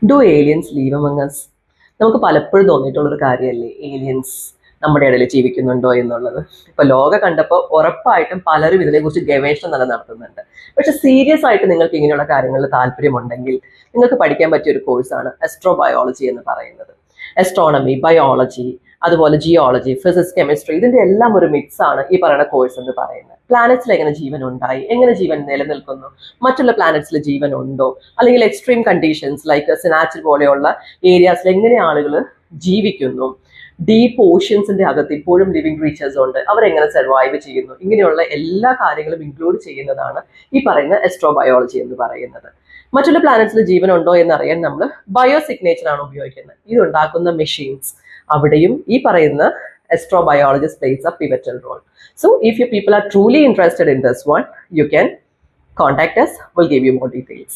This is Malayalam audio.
Do aliens live among us? നമുക്ക് പലപ്പോഴും തോന്നിയിട്ടുള്ളൊരു കാര്യമല്ലേ ഏലിയൻസ് നമ്മുടെ ഇടയിൽ ജീവിക്കുന്നുണ്ടോ എന്നുള്ളത്. ഇപ്പൊ ലോക കണ്ടപ്പോൾ ഉറപ്പായിട്ടും പലരും ഇതിനെക്കുറിച്ച് ഗവേഷണം തന്നെ നടത്തുന്നുണ്ട്. പക്ഷെ സീരിയസ് ആയിട്ട് നിങ്ങൾക്ക് ഇങ്ങനെയുള്ള കാര്യങ്ങളിൽ താല്പര്യമുണ്ടെങ്കിൽ നിങ്ങൾക്ക് പഠിക്കാൻ പറ്റിയ ഒരു കോഴ്സാണ് അസ്ട്രോബയോളജി എന്ന് പറയുന്നത്. അസ്ട്രോണമി, ബയോളജി, അതുപോലെ ജിയോളജി, ഫിസിക്സ്, കെമിസ്ട്രി, ഇതിന്റെ എല്ലാം ഒരു മിക്സ് ആണ് ഈ പറയുന്ന കോഴ്സ് എന്ന് പറയുന്നത്. പ്ലാനറ്റ്സിൽ എങ്ങനെ ജീവൻ ഉണ്ടായി, എങ്ങനെ ജീവൻ നിലനിൽക്കുന്നു, മറ്റുള്ള പ്ലാനറ്റ്സിൽ ജീവൻ ഉണ്ടോ, അല്ലെങ്കിൽ എക്സ്ട്രീം കണ്ടീഷൻസ് ലൈക്ക് സിനാച്ചിൽ പോലെയുള്ള ഏരിയാസിൽ എങ്ങനെ ആളുകൾ ജീവിക്കുന്നു, ഡീപ്പ് ഓഷ്യൻസിന്റെ അകത്ത് ഇപ്പോഴും ലിവിങ് ക്രീച്ചേഴ്സ് ഉണ്ട്, അവരെങ്ങനെ സർവൈവ് ചെയ്യുന്നു, ഇങ്ങനെയുള്ള എല്ലാ കാര്യങ്ങളും ഇൻക്ലൂഡ് ചെയ്യുന്നതാണ് ഈ പറയുന്ന അസ്ട്രോബയോളജി എന്ന് പറയുന്നത്. മറ്റുള്ള പ്ലാനറ്റ്സിൽ ജീവൻ ഉണ്ടോ എന്നറിയാൻ നമ്മൾ ബയോ സിഗ്നേച്ചർ ആണ് ഉപയോഗിക്കുന്നത്. ഇതുണ്ടാക്കുന്ന മെഷീൻസ്, അവിടെയും ഈ പറയുന്ന astrobiologist plays a pivotal role. So if you people are truly interested in this one, you can contact us. We'll give you more details.